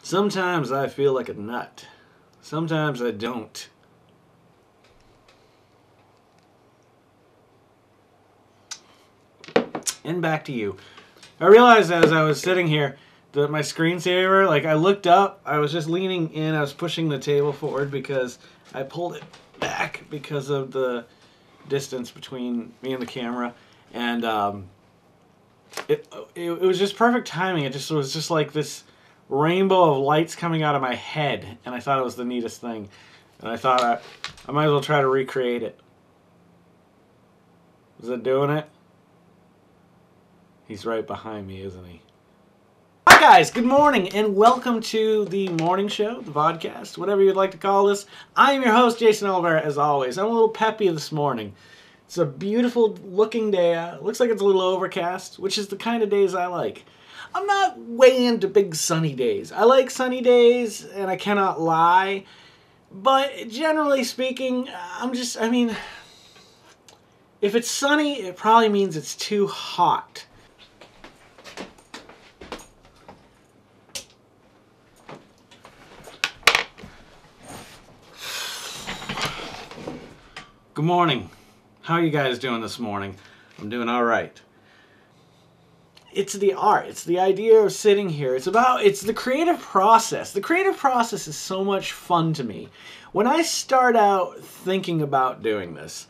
Sometimes I feel like a nut. Sometimes I don't. And back to you. I realized as I was sitting here that my screensaver, like I looked up, I was just leaning in, I was pushing the table forward because I pulled it back because of the distance between me and the camera. And it was just perfect timing. It was just like this rainbow of lights coming out of my head, and I thought it was the neatest thing. And I thought I might as well try to recreate it. Is it doing it? He's right behind me, isn't he? Hi guys, good morning, and welcome to the morning show, the Vodkast, whatever you'd like to call this. I am your host, Jason Oliveira, as always. I'm a little peppy this morning. It's a beautiful looking day. Looks like it's a little overcast, which is the kind of days I like. I'm not way into big sunny days. I like sunny days, and I cannot lie. But generally speaking, if it's sunny, it probably means it's too hot. Good morning. How are you guys doing this morning? I'm doing all right. It's the art. It's the idea of sitting here. It's the creative process. The creative process is so much fun to me. When I start out thinking about doing this,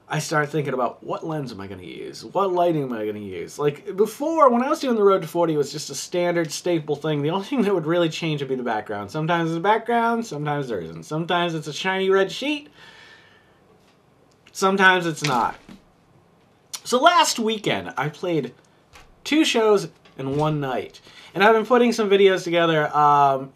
I start thinking about what lens am I going to use? What lighting am I going to use? Like before, when I was doing the Road to 40, it was just a standard staple thing. The only thing that would really change would be the background. Sometimes there's a background, sometimes there isn't. Sometimes it's a shiny red sheet. Sometimes it's not. So last weekend, I played 2 shows in one night. And I've been putting some videos together.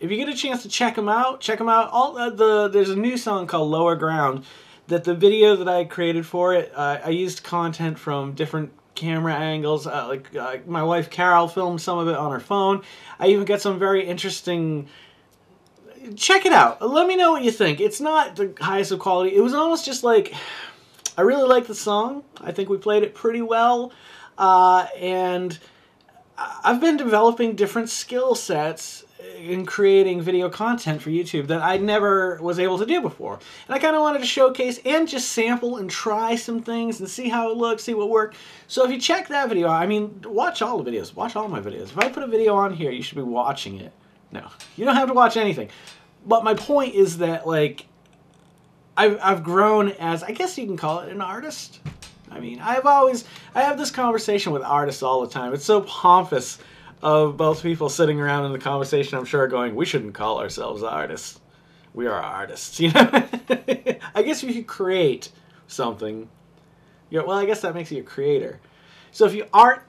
If you get a chance to check them out, there's a new song called Lower Ground. That the video that I created for it, I used content from different camera angles. My wife Carol filmed some of it on her phone. I even got some very interesting... Check it out. Let me know what you think. It's not the highest of quality. It was almost just like... I really like the song. I think we played it pretty well. And I've been developing different skill sets in creating video content for YouTube that I never was able to do before. And I kind of wanted to showcase and just sample and try some things and see how it looks, see what worked. So if you check that video, watch all the videos. Watch all my videos. If I put a video on here, you should be watching it. No, you don't have to watch anything. But my point is that, like, I've grown as, I guess you can call it, an artist. I have this conversation with artists all the time. It's so pompous of both people sitting around in the conversation, I'm sure, going, we shouldn't call ourselves artists. We are artists, you know? I guess if you create something, well, I guess that makes you a creator. So if you art...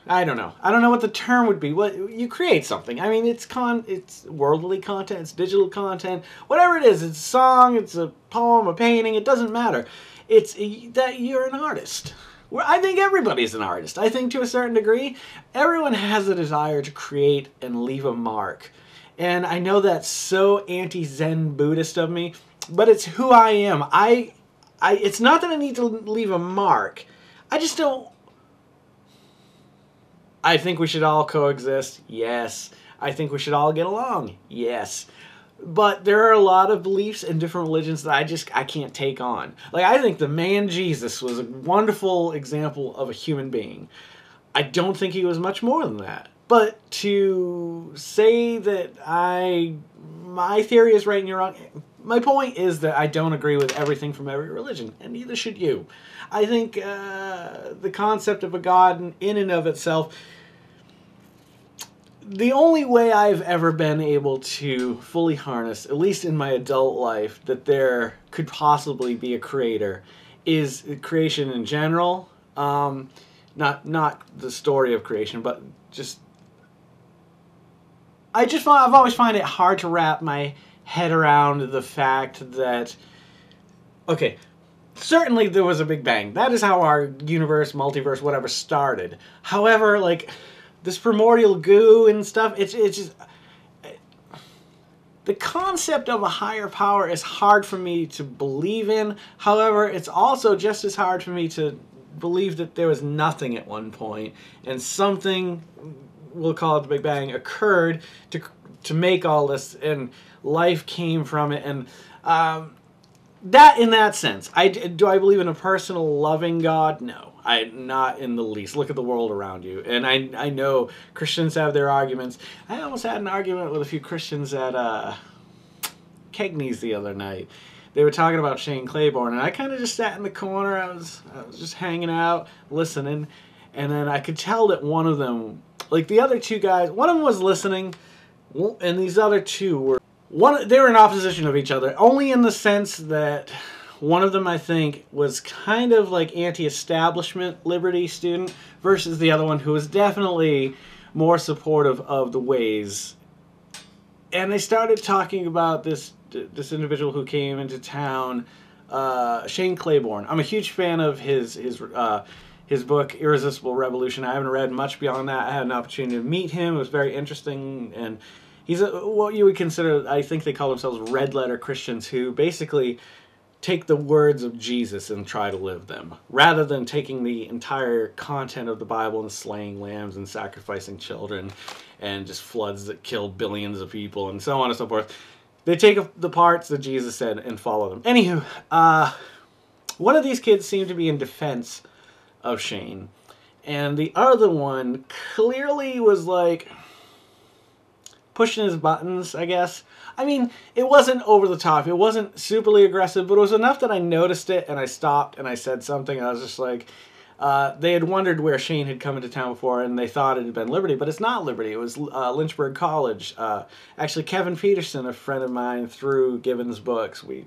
I don't know. I don't know what the term would be. What you create something. I mean, it's worldly content, it's digital content, whatever it is. It's a song, it's a poem, a painting. It doesn't matter. It's that you're an artist. I think everybody's an artist. I think to a certain degree, everyone has a desire to create and leave a mark. And I know that's so anti-Zen Buddhist of me, but it's who I am. It's not that I need to leave a mark. I just don't. I think we should all coexist. Yes. I think we should all get along. Yes. But there are a lot of beliefs in different religions that I can't take on. Like, I think the man Jesus was a wonderful example of a human being. I don't think he was much more than that. But to say that my theory is right and you're wrong, my point is that I don't agree with everything from every religion, and neither should you. I think the concept of a God in and of itself... The only way I've ever been able to fully harness, at least in my adult life, that there could possibly be a creator is creation in general. Not the story of creation, but just... I've always find it hard to wrap my head around the fact that... Okay, certainly there was a Big Bang. That is how our universe, multiverse, whatever started. However, like... this primordial goo and stuff, it's just... The concept of a higher power is hard for me to believe in. However, it's also just as hard for me to believe that there was nothing at one point and something, we'll call it the Big Bang, occurred to make all this, and life came from it, and that in that sense. Do I believe in a personal loving God? No, not in the least. Look at the world around you, and I know Christians have their arguments. I almost had an argument with a few Christians at Kegney's the other night. They were talking about Shane Claiborne, and I kind of just sat in the corner. I was just hanging out, listening, and then I could tell that one of them, like the other two guys, one of them was listening, and these other two were they were in opposition of each other, only in the sense that one of them, I think, was kind of like anti-establishment liberty student versus the other one who was definitely more supportive of the ways. And they started talking about this individual who came into town, Shane Claiborne. I'm a huge fan of his book, Irresistible Revolution. I haven't read much beyond that. I had an opportunity to meet him. It was very interesting, and he's what you would consider, I think they call themselves red letter Christians, who basically take the words of Jesus and try to live them, rather than taking the entire content of the Bible and slaying lambs and sacrificing children and just floods that killed billions of people and so on and so forth. They take the parts that Jesus said and follow them. Anywho, one of these kids seemed to be in defense of Shane, and the other one clearly was like pushing his buttons, I guess. I mean, it wasn't over the top. It wasn't superly aggressive, but it was enough that I noticed it, and I stopped, and I said something. I was just like, they had wondered where Shane had come into town before, and they thought it had been Liberty, but it's not Liberty. It was Lynchburg College. Actually, Kevin Peterson, a friend of mine, through Gibbons Books. We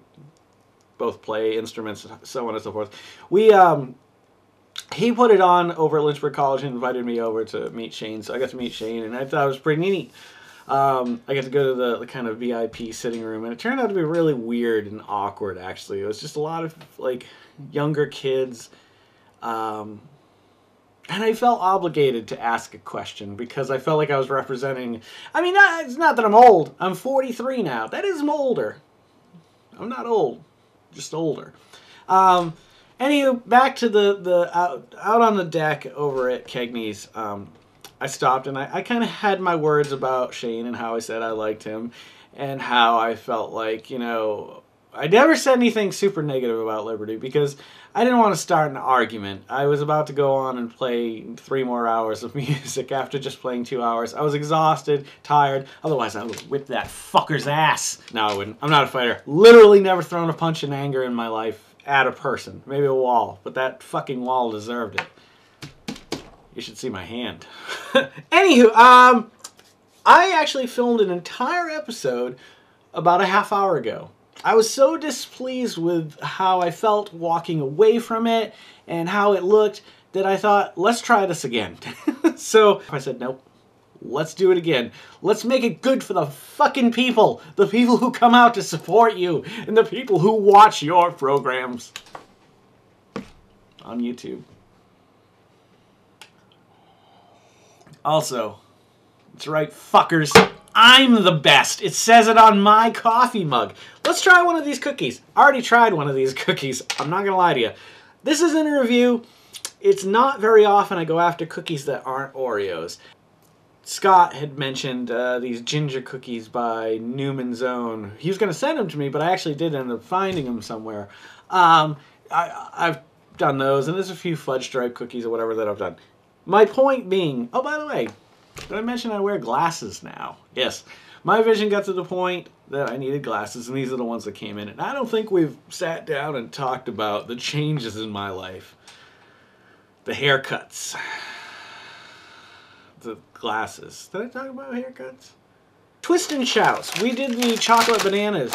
both play instruments, so on and so forth. He put it on over at Lynchburg College and invited me over to meet Shane, so I got to meet Shane, and I thought it was pretty neat. I got to go to the kind of VIP sitting room, and it turned out to be really weird and awkward, actually. It was just a lot of, like, younger kids, and I felt obligated to ask a question because I felt like I was representing... I mean, it's not that I'm old. I'm 43 now. That is, I'm older. I'm not old, just older. Anyway, back to the out on the deck over at Kegney's. I stopped, and I kind of had my words about Shane and how I said I liked him and how I felt like, you know, I never said anything super negative about Liberty because I didn't want to start an argument. I was about to go on and play 3 more hours of music after just playing 2 hours. I was exhausted, tired. Otherwise, I would whip that fucker's ass. No, I wouldn't. I'm not a fighter. Literally never thrown a punch in anger in my life at a person. Maybe a wall, but that fucking wall deserved it. You should see my hand. Anywho, I actually filmed an entire episode about a half hour ago. I was so displeased with how I felt walking away from it and how it looked that I thought, let's try this again. So I said, nope, let's do it again. Let's make it good for the fucking people. The people who come out to support you and the people who watch your programs on YouTube. Also, that's right, fuckers, I'm the best. It says it on my coffee mug. Let's try one of these cookies. I already tried one of these cookies. I'm not going to lie to you. This isn't a review. It's not very often I go after cookies that aren't Oreos. Scott had mentioned these ginger cookies by Newman's Own. He was going to send them to me, but I actually did end up finding them somewhere. I've done those, and there's a few fudge stripe cookies or whatever that I've done. My point being, oh, by the way, did I mention I wear glasses now? Yes. My vision got to the point that I needed glasses, and these are the ones that came in. And I don't think we've sat down and talked about the changes in my life. The haircuts. The glasses. Did I talk about haircuts? Twist and Shouts. We did the Chocolate Bananas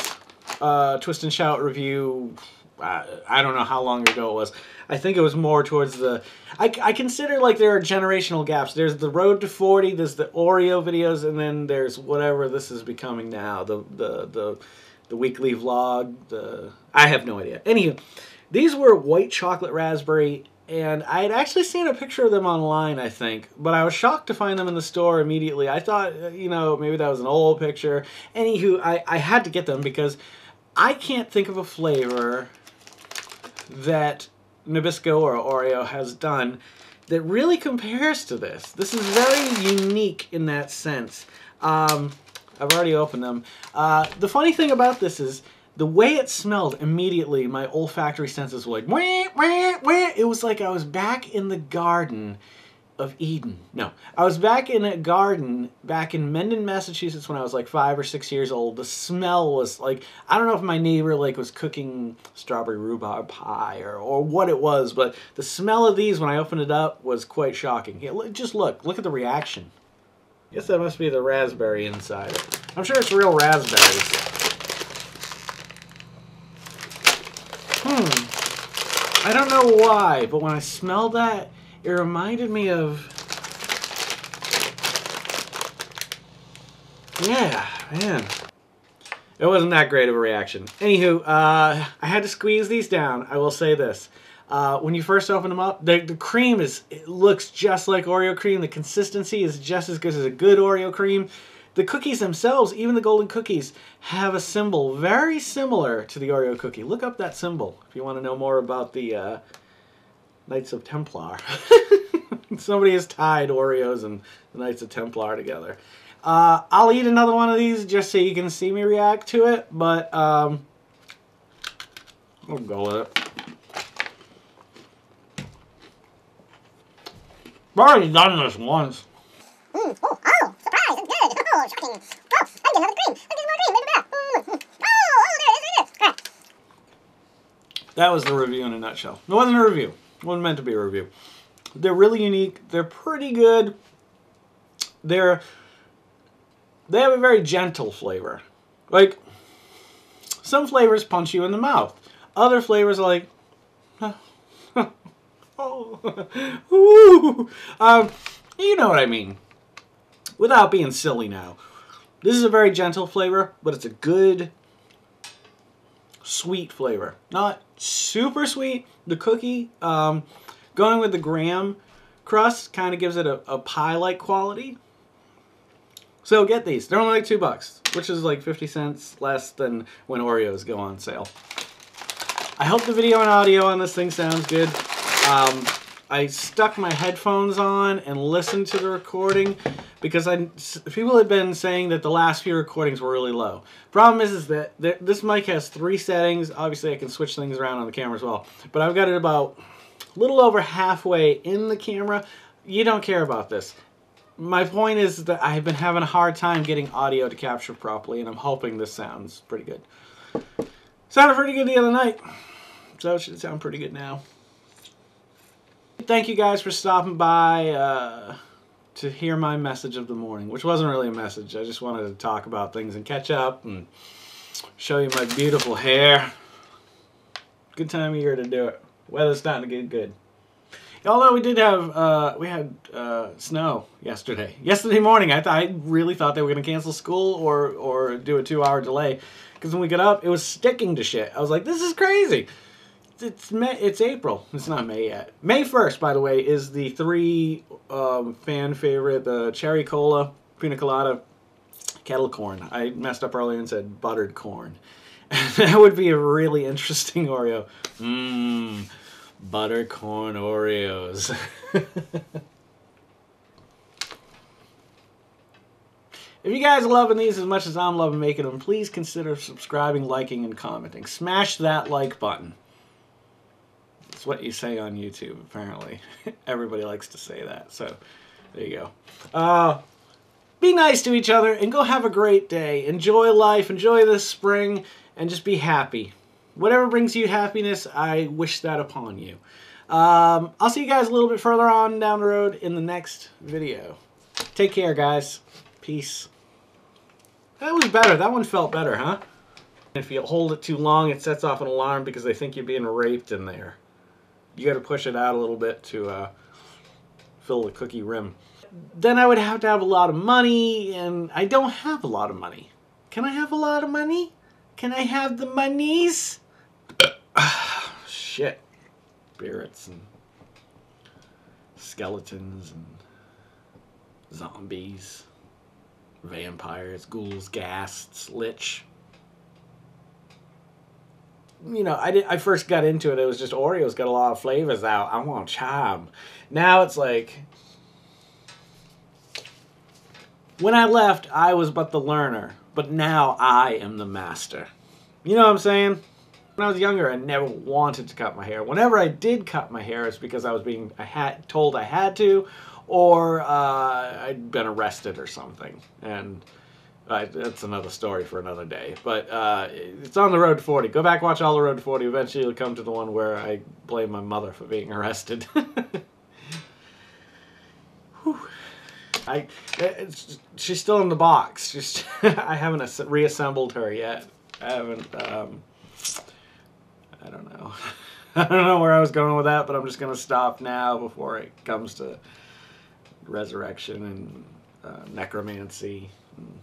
Twist and Shout review. I don't know how long ago it was. I think it was more towards the... I consider like there are generational gaps. There's the Road to 40, there's the Oreo videos, and then there's whatever this is becoming now. The weekly vlog. I have no idea. Anyway, these were white chocolate raspberry, and I had actually seen a picture of them online, I think. But I was shocked to find them in the store immediately. I thought, you know, maybe that was an old picture. Anywho, I had to get them because I can't think of a flavor that Nabisco or Oreo has done that really compares to this. This is very unique in that sense. I I've already opened them. The funny thing about this is the way it smelled immediately, my olfactory senses were like, wah, wah, wah. It was like I was back in the Garden of Eden. No, I was back in a garden back in Mendon, Massachusetts when I was like 5 or 6 years old. The smell was like, I don't know if my neighbor like was cooking strawberry rhubarb pie or what it was, but the smell of these when I opened it up was quite shocking. Yeah, just look at the reaction. I guess that must be the raspberry inside. I'm sure it's real raspberries. I don't know why, but when I smelled that, it reminded me of... Yeah, man. It wasn't that great of a reaction. Anywho, I had to squeeze these down. I will say this. When you first open them up, the cream it looks just like Oreo cream. The consistency is just as good as a good Oreo cream. The cookies themselves, even the golden cookies, have a symbol very similar to the Oreo cookie. Look up that symbol if you want to know more about the Knights of Templar. Somebody has tied Oreos and the Knights of Templar together. I'll eat another one of these just so you can see me react to it, but I'll go with it. I've already done this once. Oh, surprise, it's good. Oh, shocking. Oh, I get another cream. I get more cream. There it is. That was the review in a nutshell. It wasn't a review. It wasn't meant to be a review. They're really unique. They're pretty good. They have a very gentle flavor. Like, some flavors punch you in the mouth. Other flavors are like, oh, ooh. You know what I mean. Without being silly now. This is a very gentle flavor, but it's a good, sweet flavor. Not super sweet. The cookie, going with the graham crust kind of gives it a pie-like quality. So get these. They're only like $2, which is like 50 cents less than when Oreos go on sale. I hope the video and audio on this thing sounds good. I stuck my headphones on and listened to the recording because people had been saying that the last few recordings were really low. Problem is that this mic has 3 settings. Obviously, I can switch things around on the camera as well. But I've got it about a little over halfway in the camera. You don't care about this. My point is that I've been having a hard time getting audio to capture properly, and I'm hoping this sounds pretty good. Sounded pretty good the other night, so it should sound pretty good now. Thank you guys for stopping by to hear my message of the morning, which wasn't really a message. I just wanted to talk about things and catch up and show you my beautiful hair. Good time of year to do it. Weather's starting to get good. Although we did have, we had snow yesterday. Yesterday morning, I really thought they were going to cancel school or do a 2-hour delay. Because when we got up, it was sticking to shit. I was like, this is crazy. It's April. It's not May yet. May 1st, by the way, is the 3 fan favorite, the cherry cola, pina colada, kettle corn. I messed up earlier and said buttered corn. That would be a really interesting Oreo. Butter corn Oreos. If you guys are loving these as much as I'm loving making them, please consider subscribing, liking, and commenting. Smash that like button. It's what you say on YouTube, apparently. Everybody likes to say that, so there you go. Be nice to each other and go have a great day. Enjoy life, enjoy this spring, and just be happy. Whatever brings you happiness, I wish that upon you. I'll see you guys a little bit further on down the road in the next video. Take care, guys. Peace. That was better. That one felt better, huh? If you hold it too long, it sets off an alarm because they think you're being raped in there. You got to push it out a little bit to fill the cookie rim. Then I would have to have a lot of money, and I don't have a lot of money. Can I have a lot of money? Can I have the monies? Shit. Spirits and skeletons and zombies, vampires, ghouls, ghasts, lich. You know, I first got into it, it was just Oreos got a lot of flavors out. I want charm. Now it's like When I left, I was but the learner, but now I am the master. You know what I'm saying? When I was younger, I never wanted to cut my hair. Whenever I did cut my hair, it's because I was being told I had to, or I'd been arrested or something. And that's another story for another day. But it's on the road to 40. Go back, watch all the road to 40. Eventually, you'll come to the one where I blame my mother for being arrested. She's still in the box. I haven't reassembled her yet. I haven't. I don't know. I don't know where I was going with that, but I'm just gonna stop now before it comes to resurrection and necromancy. And